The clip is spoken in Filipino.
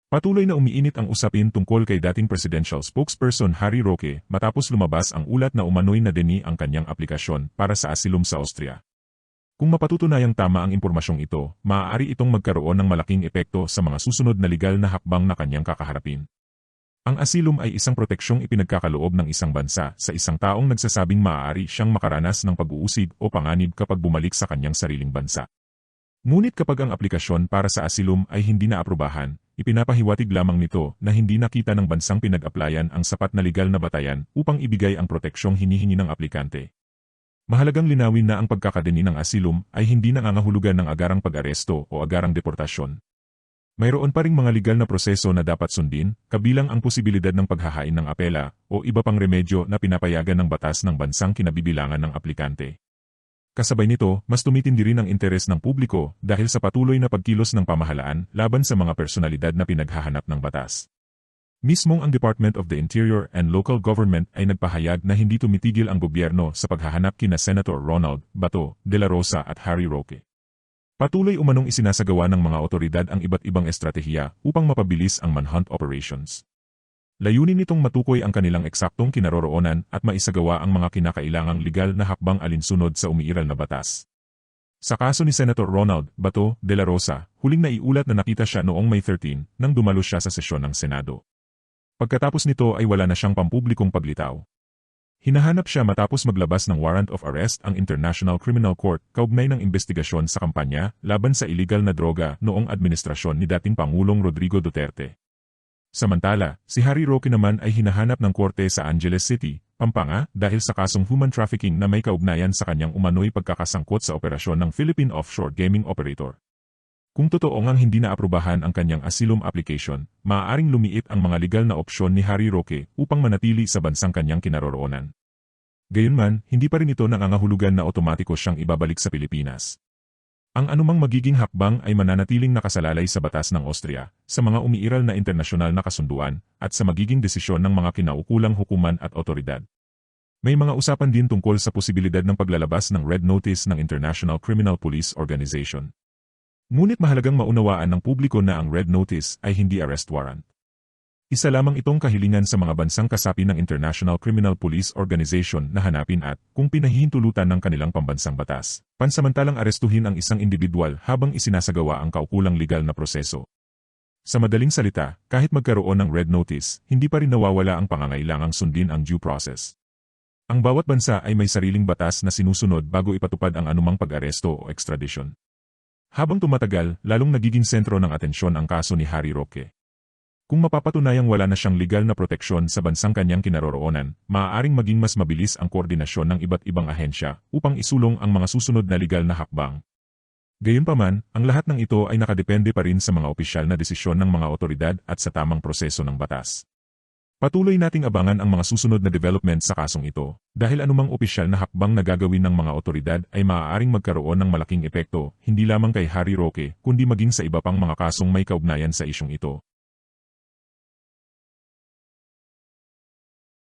Patuloy na umiinit ang usapin tungkol kay dating presidential spokesperson Harry Roque matapos lumabas ang ulat na umano'y nadeni ang kanyang aplikasyon para sa asilum sa Austria. Kung mapatutunayang tama ang impormasyong ito, maaari itong magkaroon ng malaking epekto sa mga susunod na legal na hakbang na kanyang kakaharapin. Ang asilum ay isang proteksyong ipinagkakaloob ng isang bansa sa isang taong nagsasabing maaari siyang makaranas ng pag-uusig o panganib kapag bumalik sa kanyang sariling bansa. Ngunit kapag ang aplikasyon para sa asilum ay hindi naaprubahan, ipinapahiwatig lamang nito na hindi nakita ng bansang pinag-applyan ang sapat na legal na batayan upang ibigay ang proteksyong hinihingi ng aplikante. Mahalagang linawin na ang pagkakadeni ng asilum ay hindi nangangahulugan ng agarang pag-aresto o agarang deportasyon. Mayroon pa ring mga legal na proseso na dapat sundin, kabilang ang posibilidad ng paghahain ng apela o iba pang remedyo na pinapayagan ng batas ng bansang kinabibilangan ng aplikante. Kasabay nito, mas tumitindi rin ang interes ng publiko dahil sa patuloy na pagkilos ng pamahalaan laban sa mga personalidad na pinaghahanap ng batas. Mismong ang Department of the Interior and Local Government ay nagpahayag na hindi tumitigil ang gobyerno sa paghahanap kina Senator Ronald Bato de la Rosa at Harry Roque. Patuloy umanong isinasagawa ng mga otoridad ang iba't ibang estratehiya upang mapabilis ang manhunt operations. Layunin nitong matukoy ang kanilang eksaktong kinaroroonan at maisagawa ang mga kinakailangang legal na hakbang alinsunod sa umiiral na batas. Sa kaso ni Senator Ronald Bato de la Rosa, huling naiulat na nakita siya noong May 13 nang dumalo siya sa sesyon ng Senado. Pagkatapos nito ay wala na siyang pampublikong paglitaw. Hinahanap siya matapos maglabas ng warrant of arrest ang International Criminal Court kaugnay ng investigasyon sa kampanya laban sa iligal na droga noong administrasyon ni dating Pangulong Rodrigo Duterte. Samantala, si Harry Roque naman ay hinahanap ng korte sa Angeles City, Pampanga dahil sa kasong human trafficking na may kaugnayan sa kanyang umano'y pagkakasangkot sa operasyon ng Philippine Offshore Gaming Operator. Kung totoo ngang hindi naaprubahan ang kanyang asylum application, maaaring lumiit ang mga legal na opsyon ni Harry Roque upang manatili sa bansang kanyang kinaroroonan. Gayunman, hindi pa rin ito nangangahulugan na otomatiko siyang ibabalik sa Pilipinas. Ang anumang magiging hakbang ay mananatiling nakasalalay sa batas ng Austria, sa mga umiiral na internasyonal na kasunduan, at sa magiging desisyon ng mga kinaukulang hukuman at otoridad. May mga usapan din tungkol sa posibilidad ng paglalabas ng Red Notice ng International Criminal Police Organization. Ngunit mahalagang maunawaan ng publiko na ang Red Notice ay hindi arrest warrant. Isa lamang itong kahilingan sa mga bansang kasapi ng International Criminal Police Organization na hanapin at, kung pinahihintulutan ng kanilang pambansang batas, pansamantalang arestuhin ang isang individual habang isinasagawa ang kaukulang legal na proseso. Sa madaling salita, kahit magkaroon ng Red Notice, hindi pa rin nawawala ang pangangailangang sundin ang due process. Ang bawat bansa ay may sariling batas na sinusunod bago ipatupad ang anumang pag-aresto o extradition. Habang tumatagal, lalong nagiging sentro ng atensyon ang kaso ni Harry Roque. Kung mapapatunayang wala na siyang legal na proteksyon sa bansang kanyang kinaroroonan, maaaring maging mas mabilis ang koordinasyon ng iba't ibang ahensya upang isulong ang mga susunod na legal na hakbang. Gayunpaman, ang lahat ng ito ay nakadepende pa rin sa mga opisyal na desisyon ng mga otoridad at sa tamang proseso ng batas. Patuloy nating abangan ang mga susunod na development sa kasong ito, dahil anumang opisyal na hakbang na gagawin ng mga otoridad ay maaaring magkaroon ng malaking epekto, hindi lamang kay Harry Roque, kundi maging sa iba pang mga kasong may kaugnayan sa isyong ito.